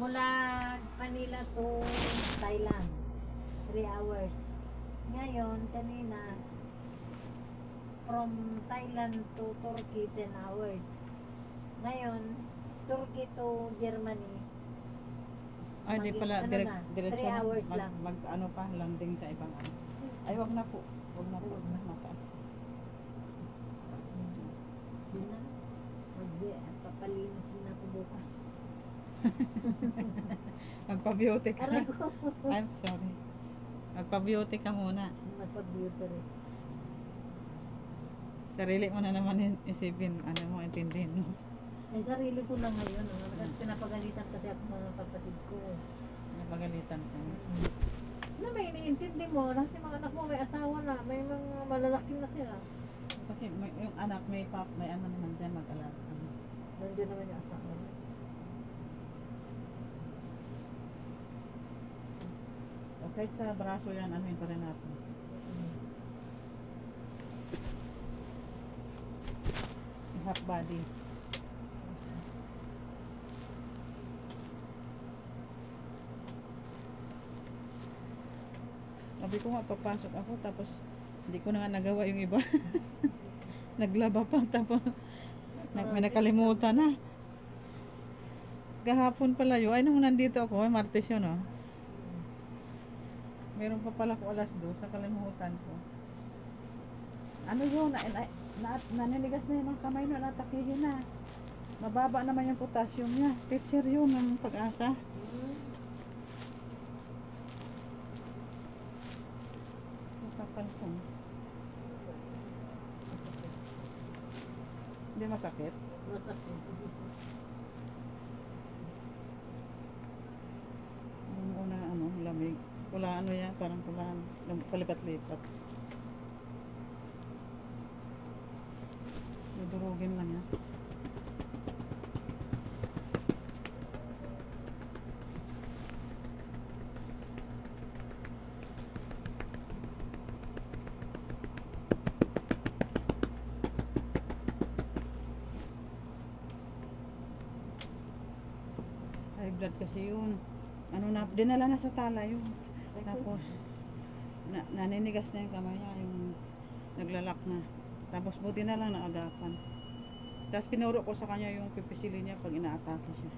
Mula Manila to Thailand, 3 hours. Ngayon, kanina, from Thailand to Turkey, 10 hours. Ngayon, Turkey to Germany, Ay, di pala, ano direct, na, diretso 3 na, hours lang. ano pa, landing sa ibang ano. Ay, wag na po. Wag na po, mataas. Yun na. Papalinis na ako bukas. Magpa-beauty ka. Aray ko. Ay, sorry. Magpa-beauty ka muna. Magpa-beauty rin. Sarili mo na naman isipin, ano mo, intindihin mo. Ay, sarili ko na ngayon. Pinapagalitan kasi ako mga kapatid ko. Napagalitan ka. Na may iniintindi mo. Kasi mga anak mo may asawa na. May mga malalaki na sila. Kasi yung anak, may ano naman dyan, mag-alaga. Nandiyan naman yung asawa niya. O kahit sa braso yan, ano yun pa rin natin. Half body. Sabi ko nga, papasok ako, tapos hindi ko na nga nagawa yung iba. Naglaba pa, tapos may nakalimutan na. Kahapon pala yun. Ay, nung nandito ako, Martes yun, oh. Meron pa pala ko alas 2 sa kalimutan ko. Ano yun? Naninigas na yun ang kamay na, natakihin na. Mababa naman yung potassium niya. Teacher yun ng Pag-asa. Kapal ko. Hindi masakit? Masakit. Yung una, lamig. Wala yan, parang palipat-lipat. Dudurugin lang yan. High blood kasi yun. Dinala na sa tala yun. Tapos naninigas na yung kamay niya, yung naglalak na. Tapos buti na lang naagapan. Tapos pinuro ko sa kanya yung pipisilin niya pag inaatake siya.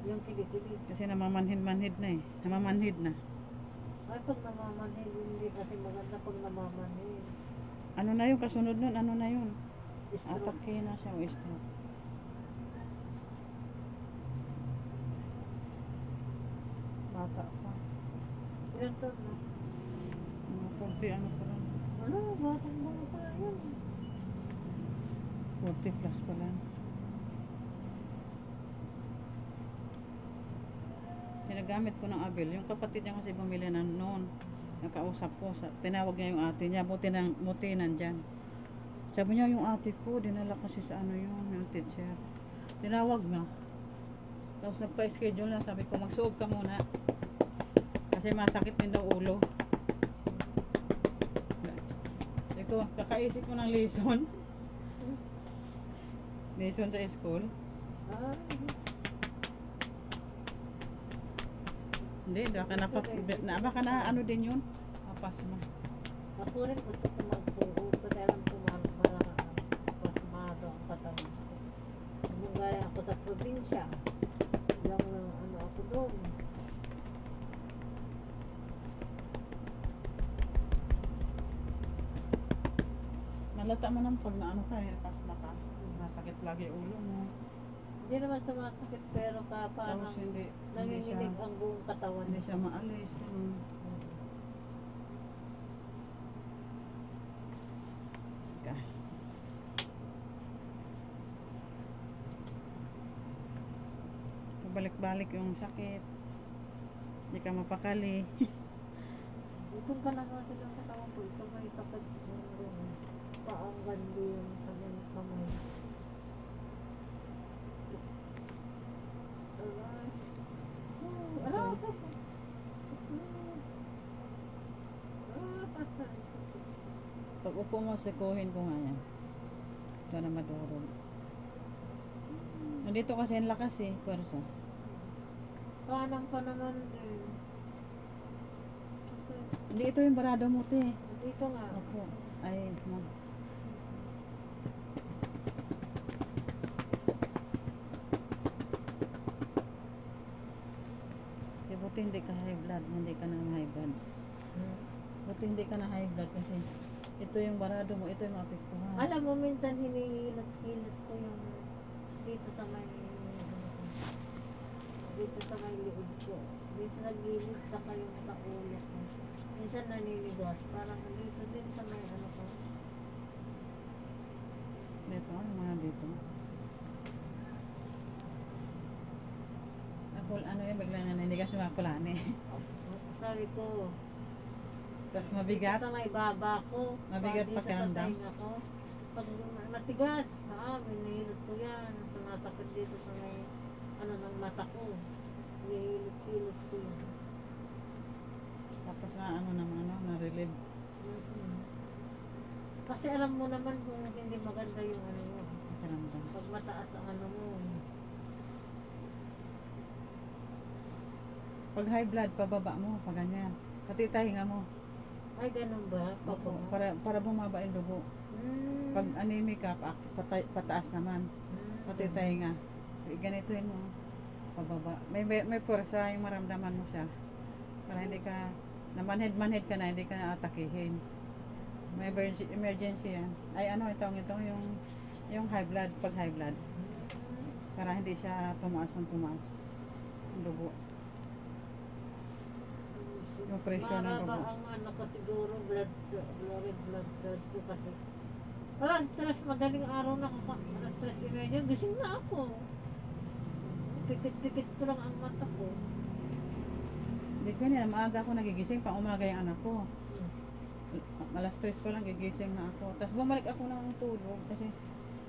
Yung kilikili. Kasi namamanhid na eh. Namamanhid na. Ay, pag namamanhid, hindi kasi maganda pag namamanhid. Ano na yung kasunod nun? Ano na yun? Stroke. Atake na siya o stroke. Bata pa. Ilan taon na? 40 ano pa lang. Wala, batang mga pala yun. 40 plus pa lang. Ginagamit ko ng Abel. Yung kapatid niya kasi bumili na noon. Nakausap ko. Tinawag niya yung ate niya. Buti nandyan. Sabi niya yung ate ko. Dinala kasi sa yung teacher. Tinawag niya. Tapos nagpa-schedule na. Sabi ko magsuog ka muna. Kasi masakit din daw ulo. Sabi ko kakaisip mo ng lesson. Lesson sa school. Hindi, baka na ano din yun. Mapas mo. Ako rin gusto ko magpuho. Kasi alam ko pasmado ang katawan ko. Nung gaya ako sa probinsya. Yung ano ako doon. Malata mo nang pag naano ka pasma ka. Masakit lagi ulo mo. Hindi naman sa mga sakit pero parang nanginginig ang buong katawan. Hindi siya maalis. Balik-balik yung sakit. Hindi ka mapakali. Itong kalahati lang katawan ko. Ito may takad yung paang gandi yung kanyang kamay. Pag upo mo, sikuhin ko nga yan. Ito na madurog. Nandito kasi ang lakas eh, pwersa. Kanan pa naman din. Okay. Hindi, ito yung barado mo, te. Dito nga. Opo. Ay, ma'am. Buti hindi ka high blood, hindi ka na high blood. Hmm. Buti hindi ka na high blood kasi ito yung barado mo, ito yung maapektuhan. Alam mo, minsan hinihilot-hilot ko yung dito sa may ano ko. Dito sa may liig ko. Dito sa gilid saka yung sa ulo ko. Minsan naninigas. Parang dito din sa may ano ko. Dito, ano mga dito? Ako, ano yung biglang naninigas yung mga kulani. Sabi ko, Tapos mabigat. sa may baba ko. Mabigat dito pakiramdam? sa tainga ko. Pag matigas, binihilot ko yan. Sumasakit dito sa may ano ng mata ko. Hinihilot-hilot ko yan. Tapos na ano naman, ano, na-relieve. Mm-mm. Kasi alam mo naman kung hindi maganda yung ano mo. Pakiramdam. Pag mataas ang ano mo. Pag high blood, pababa mo, pag ganyan. Pati tahinga mo. Ay, ganun ba? Opo, Pababa? para bumaba yung dugo. Mm. Pag anemic ka, pataas naman. Pati tahinga. Ganito yun mo. Pababa. May pwersa yung maramdaman mo siya. Para hindi ka, na manhead ka na, hindi ka na atakihin. May emergency yan. Ay ano, ito yung high blood, pag high blood. Para hindi siya tumaas ng tumaas. Yung dugo. Yung presyo ng Maraba dugo. ang ano ko siguro, blood ko kasi. Parang stress, madaling araw na ako, stress imagine, gising na ako. Pikit-pikit ko lang ang mata ko. Hindi ko niya, maaga ako nagigising, pang umaga yung anak ko. Alas 3 pa lang gigising na ako. Tapos bumalik ako ng tulog kasi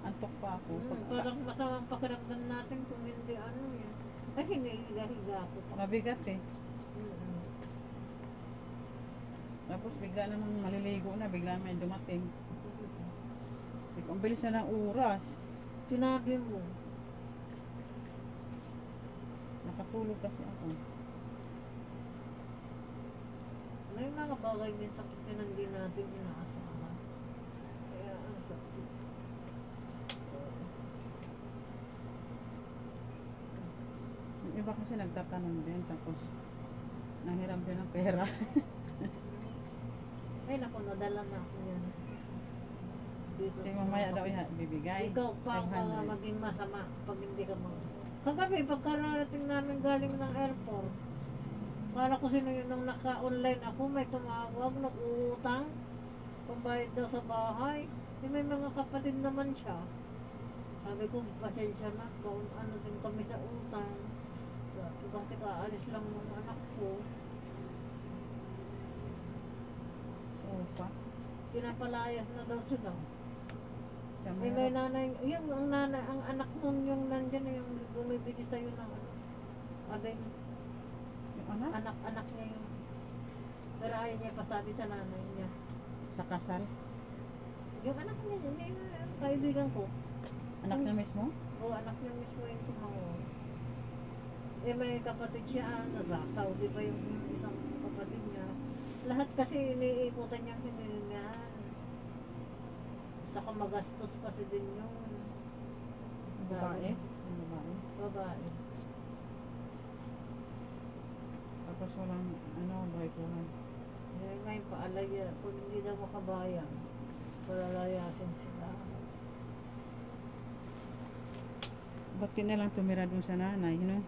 antok pa ako. Parang masamang pakiramdam natin kung hindi ano yan. Ay, hinihiga-higa ako pa. Mabigat eh. Mm-mm. Tapos bigla namang maliligo na, bigla may dumating. Ang bilis na ng oras. Sinabi mo, Nakatulog kasi ako. may mga bagay minsan kasi na hindi natin inaasahan. Kaya ang sakit. Yung iba kasi nagtatanong din, tapos nanghiram din ng pera. Ay naku, nadala na ako yan. Dito Kasi sa mamaya mga daw kapit- bibigay. Ikaw pa ang 500. maging masama pag hindi ka mag... Kagabi, pagkarating namin galing ng airport, para ko sino yun nung naka-online ako, may tumawag, nag-uutang, pambayad daw sa bahay. May mga kapatid naman siya. Sabi ko, pasensya na, ano din kami sa utang. Kasi kaalis lang ng anak ko. Oo pa. Pinapalayas na daw sila. Sa May nanay, yung ang nanay, ang anak nun yung nandyan, yung bumibili sa'yo ng ano. Sabi, Yung anak? anak niya yung, pero ayaw niya pasabi sa nanay niya. Sa kasal? Yung anak niya, hindi na, kaibigan ko. Anak niya mismo? Oo, anak niya mismo yung tumawag. Eh may kapatid siya, nasa Saudi pa yung isang kapatid niya. Lahat kasi iniikutan niyang hiningan. Saka magastos kasi din yun. Babae? Yung babae. Babae. Tapos walang, ano, buhay-buhay. May paalaya, kung hindi daw makabayan, palalayasin sila. Ba't ka na lang tumira dun sa nanay, no?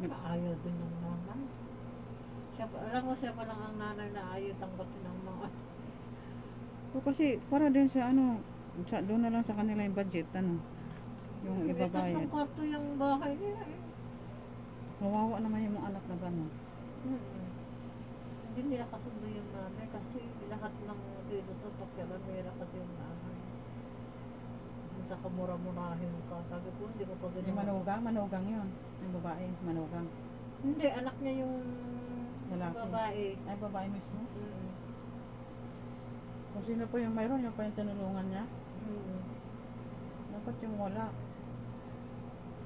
Ayaw din ng nanay. Alam mo, siya pa lang ang nanay na ayaw tanggapin ng mga. O kasi, para din sa ano, doon na lang sa kanila yung budget, ano? Yung ibabayad. Tatlong kwarto yung bahay nila eh. Mawawa naman yung mga anak na gano'n. Hindi nila kasundo yung nanay kasi lahat ng dito sa pakialamera kasi yung nanay. Sa kamura-murahin ka. Sabi ko, hindi ko pa Yung ginawa. manugang yun. Yung babae, manugang. Hindi, anak niya yung Lalaki. babae. Ay, babae mismo. Mm. Kung sino pa yung mayroon, yung pa yung tinulungan niya. Mm. Dapat yung wala.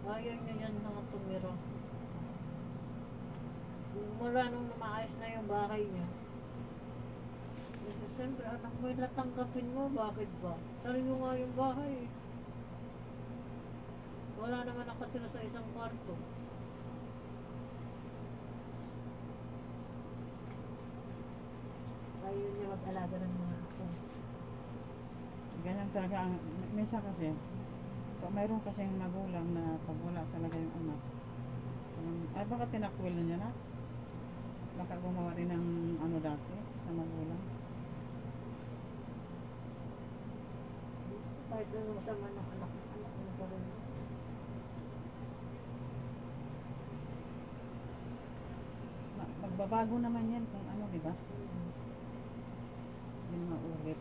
Ayaw niya yan mga tumira. Wala nung maayos na yung bahay niya. Kasi siyempre anak mo yung natanggapin mo, bakit ba? Sariyo nga yung bahay eh. Wala naman nakatira sa isang kwarto. Ayaw niya mag-alaga ng mga apo. Ganyan talaga ang, minsan kasi, pag mayroon kasing magulang na pag wala talaga yung anak, ay baka tinakwil na niya na? Baka gumawa rin ng ano dati sa magulang. Kahit ano masama ng anak mo pa rin. Magbabago naman yan kung ano, di ba? Yung maulit.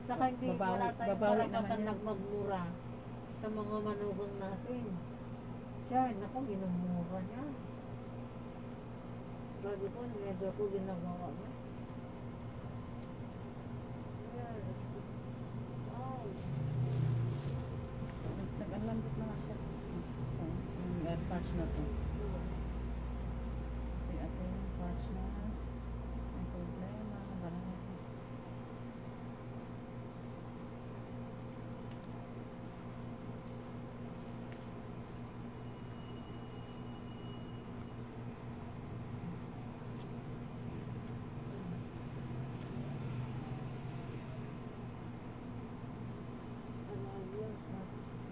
Saka hindi wala tayong babawi naman karapatan yan. magmagmura sa mga manugang natin. Siya, naku, minumura niya. Sabi ko, never ko ginagawa niya. Yan. Wow. Nag-alambot na nga siya. Yung AirPods na to. Kasi ito yung parts na ang problema. Barang.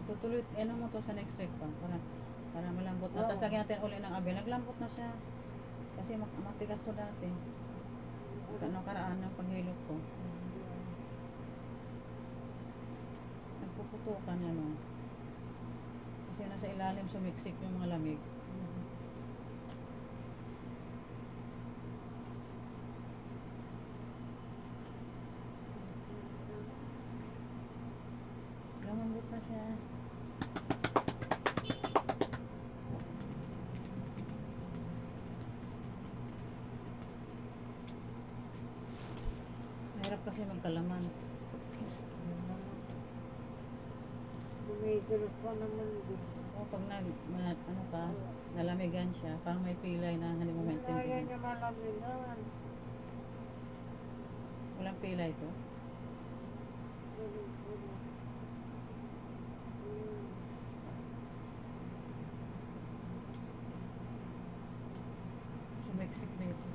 Tutuloy, ano mo to sa next week pa para malambot na. Oo. Tapos lagyan natin uli ng abil. Naglambot na siya. Kasi matigas to dati. Nung karaan ng paghilot ko. Nagpuputukan yan o. Kasi nasa ilalim sumiksik yung mga lamig. Lumambot na siya. Mahirap kasi magkalaman. Bumigil pa naman din. O pag ano ka, nalamigan siya, parang may pilay na hindi mo Ayaw maintindihan. niya malamigan. Walang pilay to. Sumiksik dito.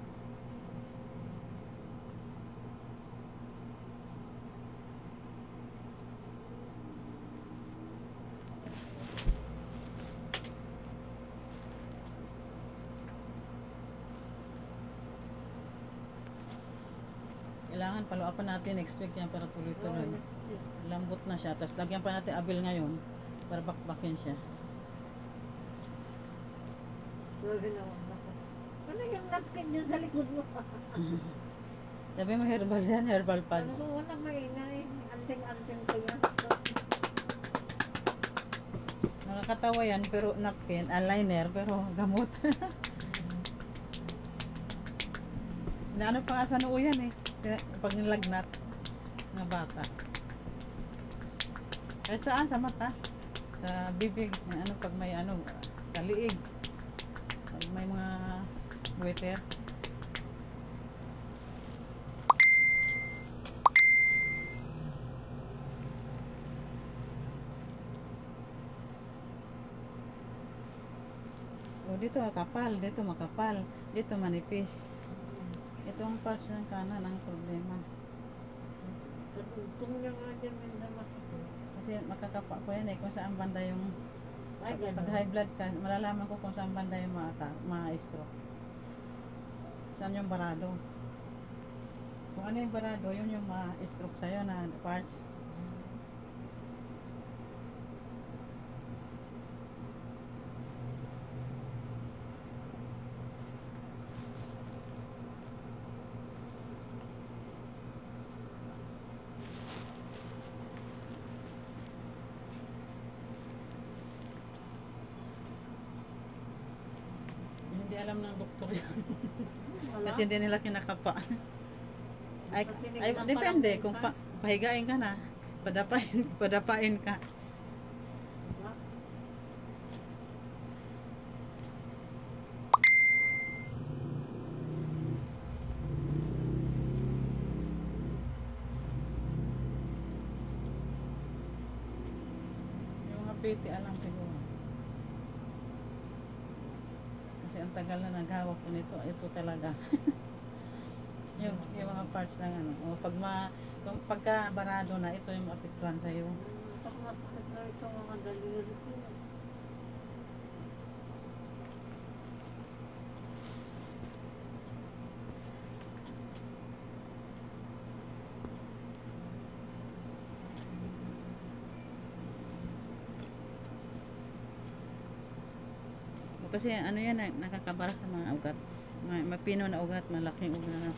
Kailangan follow-upan natin next week yan para tuloy-tuloy. Lambot na siya. Tapos lagyan pa natin abil ngayon para bakbakin siya. Sabi naman ako, ano yung napkin dyan sa likod mo? Sabi mo herbal yan, herbal Ano pads. ko, walang maingay. Anting-anting ko yan. Nakakatawa yan pero napkin, eyeliner pero gamot. Naano pa nga sa noo yan eh. Pag nilagnat ng bata. Kahit saan, sa mata, sa bibig, ano pag may ano, sa liig. Pag may mga buwiter. O dito kapal, dito makapal, dito manipis. Ito ang parts ng kanan ang problema. Katugtong niya nga dyan minsan masakit. Kasi makakapa ko yan eh kung saan banda yung Ay, ganun. pag high blood ka, malalaman ko kung saan banda yung ma-stroke. Saan yung barado. Kung ano yung barado, yun yung ma-stroke sa'yo na parts. Hindi alam ng doktor yun. Wala. Kasi hindi nila kinakapa. Ay, Tinignan pa depende lang kung minsan. pahigain ka na, padapain ka. Wala. PTA lang siguro. Kasi ang tagal na naghawak ko nito, ito talaga. yung mga parts ng ano. O kung pagka barado na, ito yung maapektuhan sa'yo. Saka masakit na ito mga daliri ko. Kasi ano yan, nakakabara sa mga ugat. Mapino na ugat, malaking ugat na.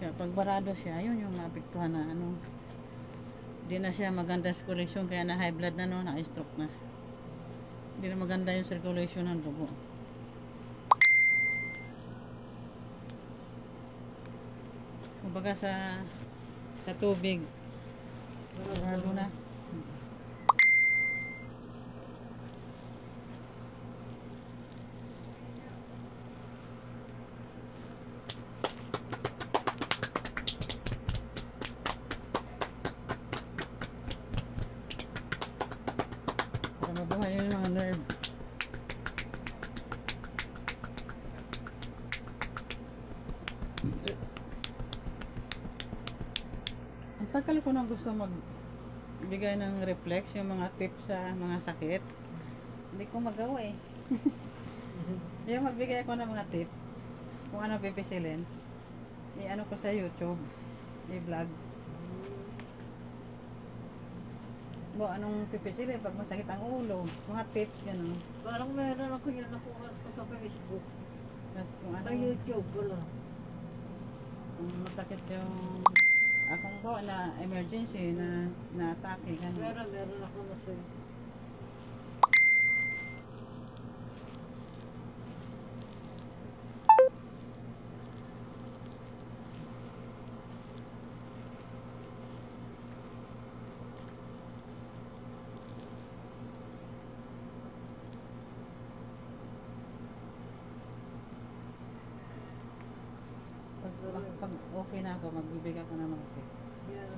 Kaya pag barado siya, yun yung maapektuhan na ano. Hindi na siya maganda circulation, kaya na high blood na no, na stroke na. Hindi na maganda yung circulation ng dugo. Kumbaga sa tubig, barado na. Para mabuhay yung mga nerve. Ang tagal ko nang gusto magbigay ng reflex, yung mga tips sa mga sakit. Hindi ko magawa eh. Yung magbigay ako ng mga tips, kung ano pipisilin, i-ano ko sa YouTube, i-vlog. Anong pipisilin pag masakit ang ulo, mga tips, gano'n. Parang meron ako yan nakuha ko sa Facebook. Tapos kung ano, Sa YouTube, wala. kung masakit yung akong na emergency na atake, gano'n. Meron ako na sa'yo. Pag okay na ako, magbibigay ako ng mga tips. Yan,